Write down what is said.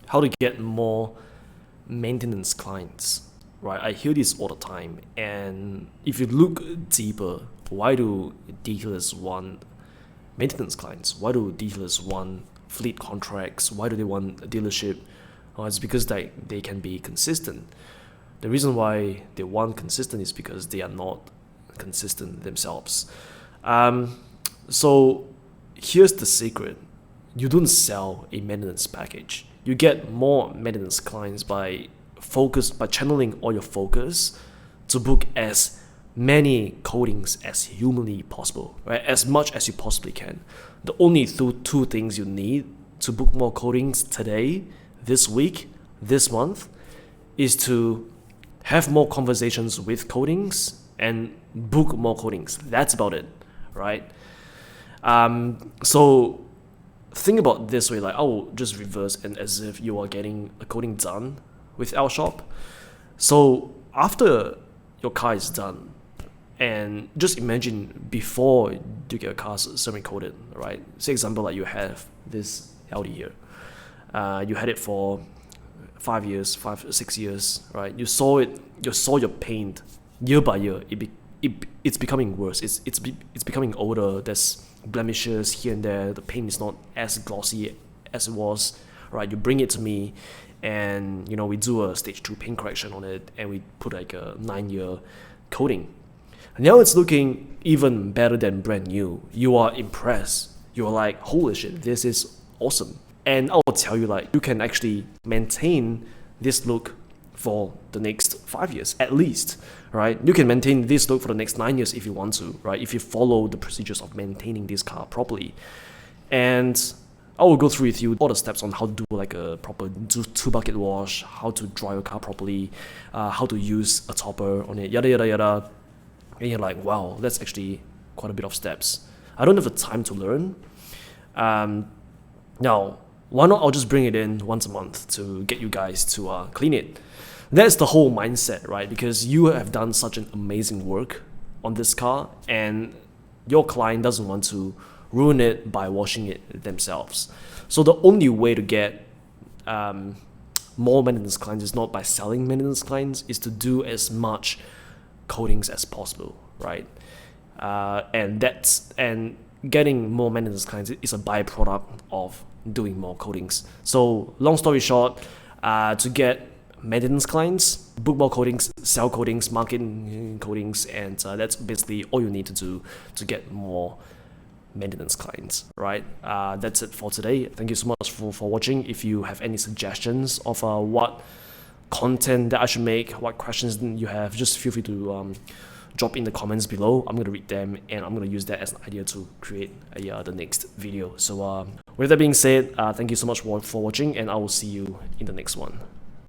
how to get more maintenance clients, right? I hear this all the time. And if you look deeper, why do dealers want maintenance clients? Why do dealers want fleet contracts? Why do they want a dealership? It's because they can be consistent. The reason why they want consistent is because they are not consistent themselves. So here's the secret. You don't sell a maintenance package. You get more maintenance clients by channeling all your focus to book as many coatings as humanly possible, right? As much as you possibly can. The only two things you need to book more coatings today, this week, this month, is to have more conversations with coatings and book more coatings. That's about it, right? So think about this way, like I will just reverse and as if you are getting a coating done with our shop. So after your car is done, and just imagine before you get your car ceramic coated, right? Say example like you have this Audi here. You had it for 6 years, right? You saw your paint year by year. It's becoming worse. It's becoming older. There's blemishes here and there. The paint is not as glossy as it was, right? You bring it to me, and we do a stage 2 paint correction on it, and we put like a 9-year coating. Now it's looking even better than brand new. You are impressed. You're like, holy shit, this is awesome. And I'll tell you, like, you can actually maintain this look for the next 5 years at least, right? You can maintain this look for the next 9 years if you want to, right? If you follow the procedures of maintaining this car properly. And I will go through with you all the steps on how to do like a proper 2-bucket wash, how to dry your car properly, how to use a topper on it, yada yada yada. And you're like, wow, that's actually quite a bit of steps. I don't have the time to learn. Now, why not I'll just bring it in once a month to get you guys to clean it. That's the whole mindset, right? Because you have done such an amazing work on this car, and your client doesn't want to ruin it by washing it themselves. So the only way to get more maintenance clients is not by selling maintenance clients, is to do as much coatings as possible, right? And getting more maintenance clients is a byproduct of doing more coatings. So long story short, to get maintenance clients, book more coatings, sell coatings, market coatings, and that's basically all you need to do to get more maintenance clients, right? That's it for today. Thank you so much for watching. If you have any suggestions of what content that I should make, what questions you have, just feel free to drop in the comments below. I'm going to read them, and I'm going to use that as an idea to create the next video. So with that being said, thank you so much for watching, and I will see you in the next one.